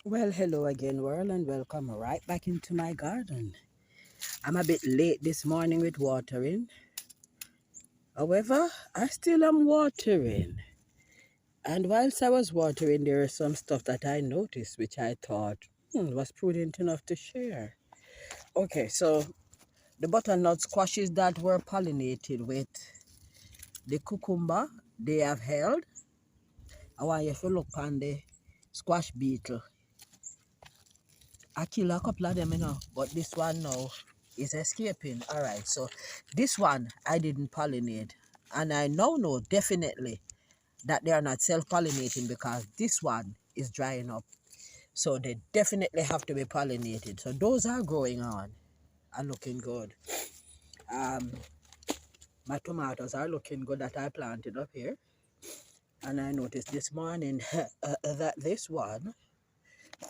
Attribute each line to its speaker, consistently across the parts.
Speaker 1: Well, hello again, world, and welcome right back into my garden. I'm a bit late this morning with watering. However, I still am watering. And whilst I was watering, there is some stuff that I noticed which I thought was prudent enough to share. Okay, so the butternut squashes that were pollinated with the cucumber they have held. I want you to look on the squash beetle. I kill a couple of them, but this one now is escaping. All right, so this one I didn't pollinate, and I now know definitely that they are not self-pollinating because this one is drying up. So they definitely have to be pollinated. So those are growing on and looking good. Um, my tomatoes are looking good that I planted up here, and I noticed this morning that this one.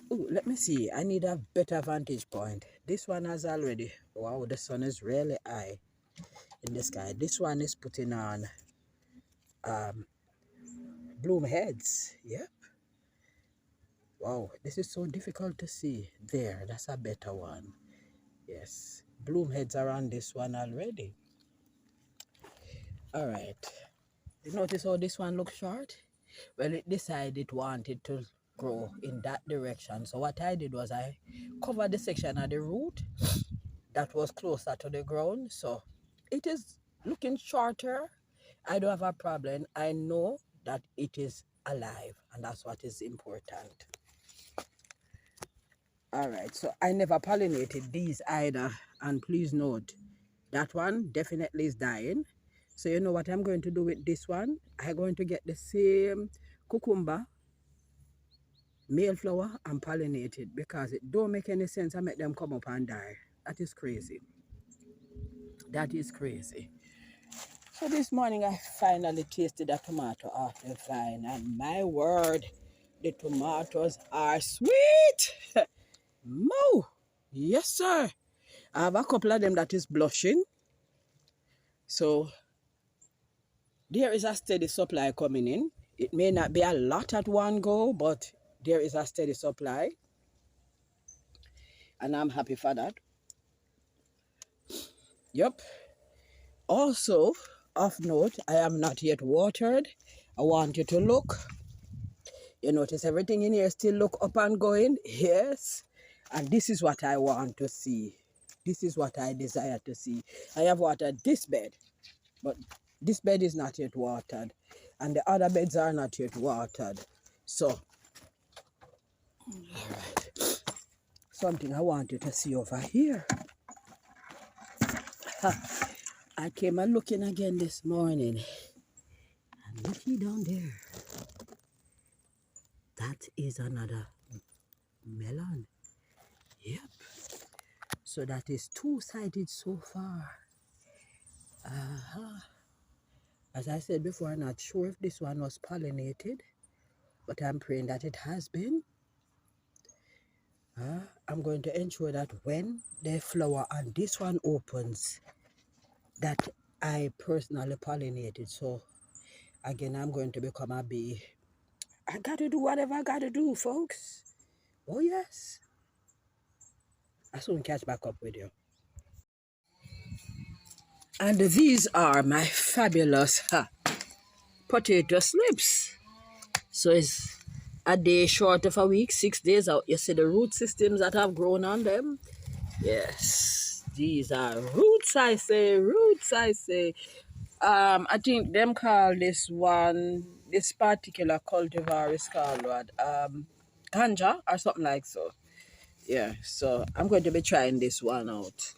Speaker 1: Ooh, let me see. I need a better vantage point. This one has already. Wow, the sun is really high in the sky. This one is putting on um, bloom heads. Yep. Wow, this is so difficult to see. There, that's a better one. Yes, bloom heads are on this one already. All right. You notice how this one looks short? Well, it decided it wanted to grow in that direction. So what I did was I covered the section of the root that was closer to the ground. So it is looking shorter. I don't have a problem. I know that it is alive, and that's what is important. All right, so I never pollinated these either. And please note, that one definitely is dying. So you know what I'm going to do with this one? I'm going to get the same cucumber, male flower, and pollinate it because it don't make any sense. I make them come up and die. That is crazy. That is crazy. So this morning I finally tasted a tomato off the vine, and my word, the tomatoes are sweet. Mo, yes sir. I have a couple of them that is blushing. So there is a steady supply coming in. It may not be a lot at one go, but there is a steady supply, and I'm happy for that. Yep. Also, of note, I am not yet watered. I want you to look. You notice everything in here still look up and going? Yes. And this is what I want to see. This is what I desire to see. I have watered this bed, but this bed is not yet watered. And the other beds are not yet watered. So, all right. Something I want you to see over here. I came and looking again this morning. And looky down there. That is another melon. Yep. So that is two-sided so far. As I said before, I'm not sure if this one was pollinated, but I'm praying that it has been. I'm going to ensure that when the flower on this one opens, that I personally pollinated. So again, I'm going to become a bee. I got to do whatever I got to do, folks. Oh yes. I soon catch back up with you. And these are my fabulous potato slips. So it's a day short of a week, 6 days out. You see the root systems that have grown on them? Yes, these are roots, I say, roots, I say. I think them call this one, this particular cultivar is called what? Ganja or something like so. Yeah, so I'm going to be trying this one out.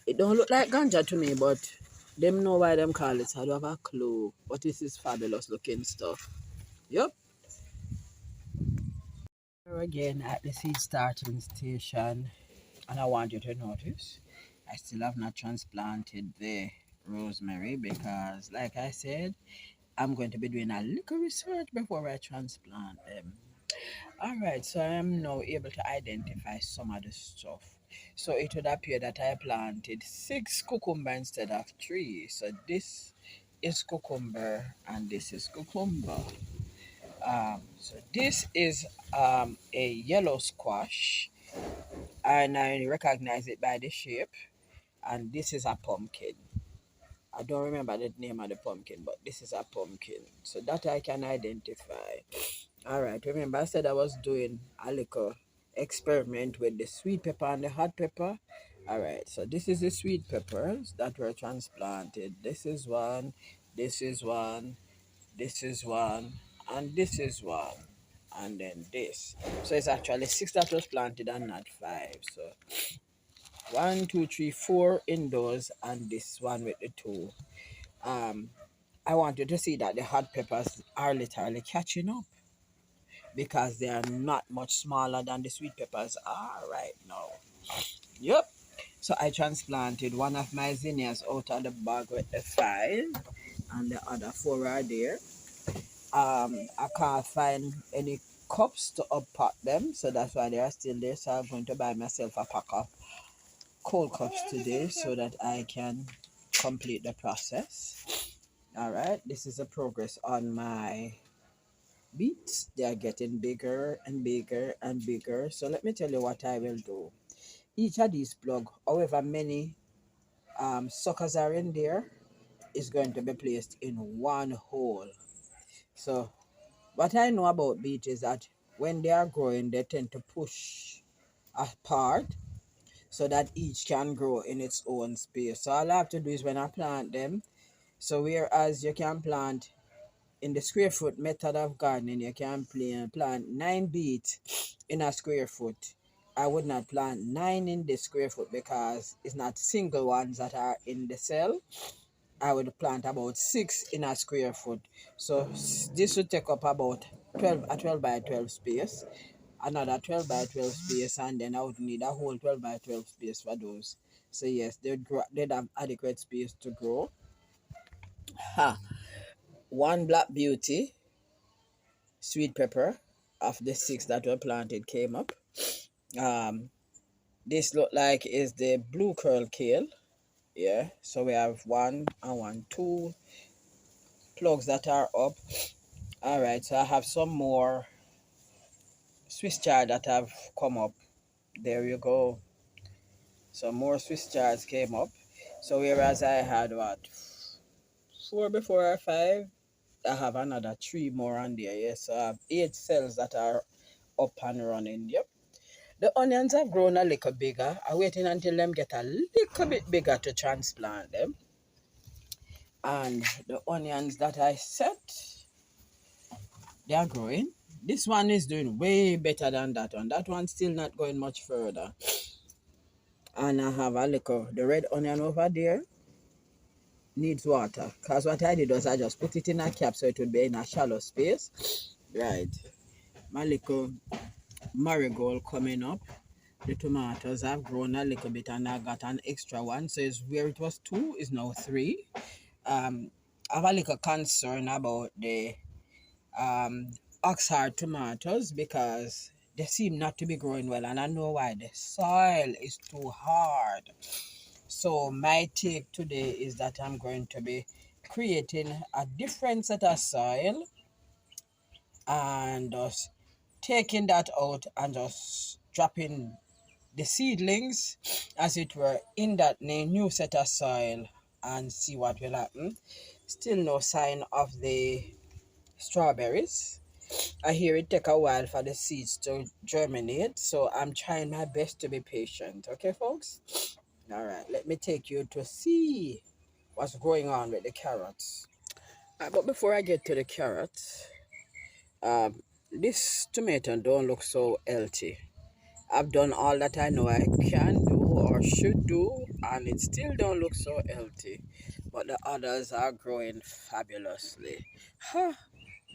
Speaker 1: It don't look like ganja to me, but them know why them call it, so I don't have a clue. But this is fabulous looking stuff. Yep. Here again at the seed starting station, and I want you to notice I still have not transplanted the rosemary because, like I said, I'm going to be doing a little research before I transplant them. All right, so I am now able to identify some of the stuff. So it would appear that I planted 6 cucumber instead of 3. So this is cucumber and this is cucumber. So this is a yellow squash, and I recognize it by the shape. And this is a pumpkin. I don't remember the name of the pumpkin, but this is a pumpkin. So that I can identify. All right. Remember, I said I was doing a little experiment with the sweet pepper and the hot pepper. All right. So this is the sweet peppers that were transplanted. This is one. This is one. This is one. And this is one. And then this. So it's actually six that was planted and not five. So one, two, three, four indoors, and this one with the two. Um, I want you to see that the hot peppers are literally catching up because they are not much smaller than the sweet peppers are right now. Yep. So I transplanted one of my zinnias out of the bag with the five, and the other four are there. I can't find any cups to uppot them, so that's why they are still there. So I'm going to buy myself a pack of cold cups today so that I can complete the process. All right, this is the progress on my beets. They are getting bigger and bigger and bigger. So let me tell you what I will do. Each of these plug, however many suckers are in there, is going to be placed in one hole. So what I know about beet is that when they are growing, they tend to push apart so that each can grow in its own space. So all I have to do is when I plant them, so whereas you can plant in the square foot method of gardening, you can plant 9 beets in a square foot. I would not plant 9 in the square foot because it's not single ones that are in the cell. I would plant about 6 in a square foot. So this would take up about 12 by 12 space, another 12 by 12 space, and then I would need a whole 12 by 12 space for those. So yes, they'd have adequate space to grow. Ha! One black beauty sweet pepper of the 6 that were planted came up. Um, this look like is the blue curl kale. Yeah, so we have one and one, two plugs that are up. All right, so I have some more Swiss chard that have come up. There you go. Some more Swiss chards came up. So whereas I had what 4 before or 5, I have another 3 more on there. Yes, so I have 8 cells that are up and running. Yep. The onions have grown a little bigger. I'm waiting until them get a little bit bigger to transplant them. And the onions that I set, they are growing. This one is doing way better than that one. That one's still not going much further. And I have a little, the red onion over there needs water. Because what I did was I just put it in a cap so it would be in a shallow space. Right. My little marigold coming up. The tomatoes have grown a little bit and I got an extra one. So it's where it was 2 is now 3. I have a little concern about the Oxheart tomatoes because they seem not to be growing well, and I know why. The soil is too hard. So my take today is that I'm going to be creating a different set of soil and just taking that out and just dropping the seedlings, as it were, in that new set of soil and see what will happen. Still no sign of the strawberries. I hear it take a while for the seeds to germinate, so I'm trying my best to be patient. Okay, folks? All right, let me take you to see what's going on with the carrots. But before I get to the carrots, this tomato don't look so healthy. I've done all that I know I can do or should do, and it still don't look so healthy. But the others are growing fabulously. Huh.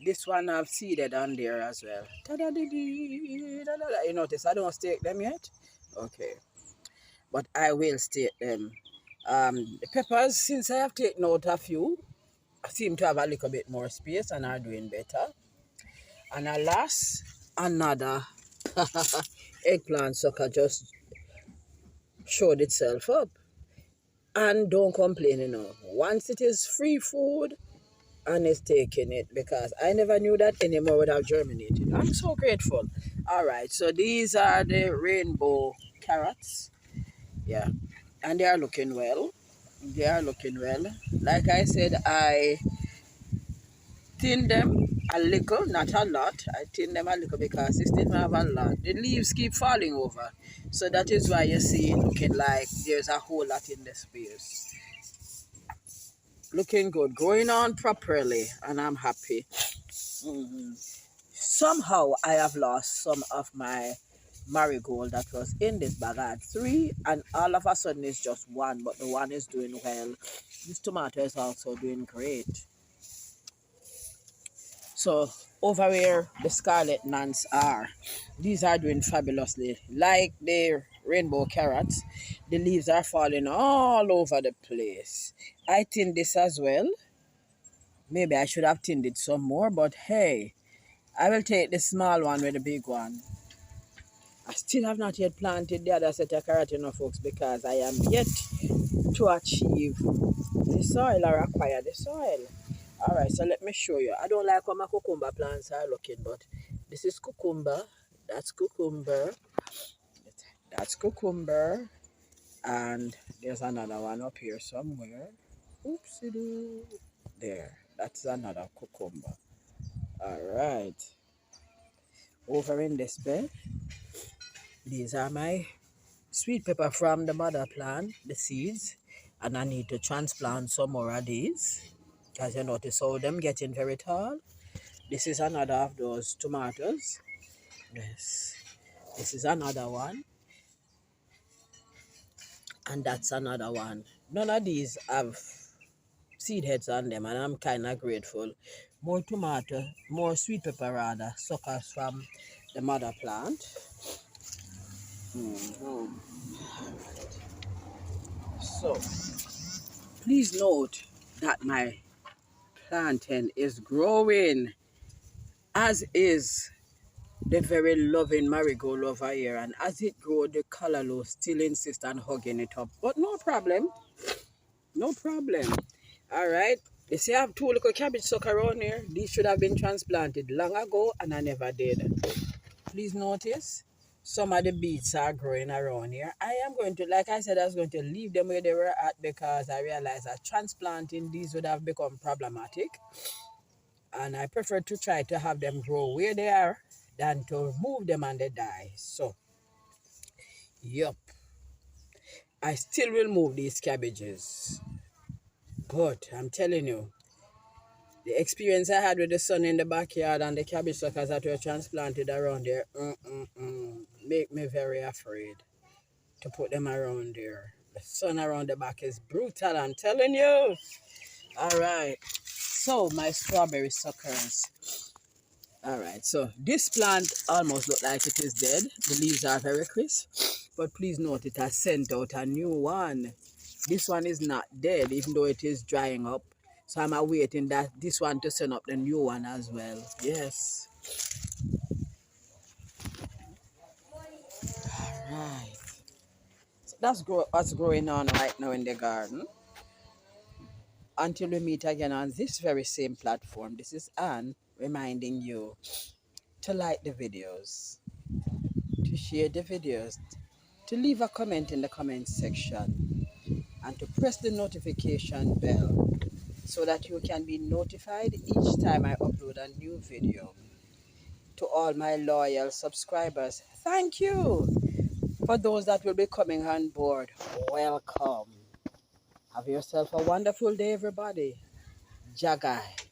Speaker 1: This one I've seeded on there as well. You notice I don't stake them yet? Okay. But I will stake them. The peppers, since I have taken out a few, seem to have a little bit more space and are doing better. And alas, another eggplant sucker just showed itself up. And don't complain, Once it is free food, and is taking it because I never knew that anymore would have germinated. I'm so grateful. All right, so these are the rainbow carrots. Yeah, and they are looking well. They are looking well. Like I said, I thin them a little, not a lot. I thin them a little because they still have a lot. The leaves keep falling over. So that is why you see it looking like there's a whole lot in the space. Looking good, going on properly, and I'm happy. Mhm. Somehow I have lost some of my marigold that was in this bag. I had three, and all of a sudden it's just one, but the one is doing well. This tomato is also doing great. So over where the scarlet nuns are, these are doing fabulously. Like the rainbow carrots, the leaves are falling all over the place. I thinned this as well. Maybe I should have thinned it some more, but hey, I will take the small one with the big one. I still have not yet planted the other set of carrot, folks, because I am yet to achieve the soil or acquire the soil. All right, so let me show you. I don't like how my cucumber plants are looking, but this is cucumber. That's cucumber. That's cucumber. And there's another one up here somewhere. Oopsie doo. There. That's another cucumber. All right. Over in this bed, these are my sweet pepper from the mother plant, the seeds. And I need to transplant some more of these. As you notice how them getting very tall. This is another of those tomatoes. Yes. This is another one. And that's another one. None of these have seed heads on them, and I'm kind of grateful. More tomato, more sweet pepper rather, suckers from the mother plant. Mhm. So, please note that my plantain is growing, as is the very loving marigold over here. And as it grows, the callaloo still insists on hugging it up. But no problem. No problem. All right. You see, I have two little cabbage sucker around here. These should have been transplanted long ago, and I never did. Please notice some of the beets are growing around here. I am going to, like I said, I was going to leave them where they were at because I realized that transplanting these would have become problematic. And I prefer to try to have them grow where they are than to move them and they die. So, yup. I still will move these cabbages. But I'm telling you, the experience I had with the sun in the backyard and the cabbage suckers that were transplanted around there make me very afraid to put them around there. The sun around the back is brutal, I'm telling you. All right. So, my strawberry suckers. All right. So, this plant almost looks like it is dead. The leaves are very crisp. But please note it has sent out a new one. This one is not dead, even though it is drying up. So I'm awaiting that this one to send up the new one as well. Yes. All right. So that's what's going on right now in the garden. Until we meet again on this very same platform, this is Anne reminding you to like the videos, to share the videos, to leave a comment in the comment section, and to press the notification bell so that you can be notified each time I upload a new video. To all my loyal subscribers, thank you. For those that will be coming on board, welcome. Have yourself a wonderful day, everybody. Jagai.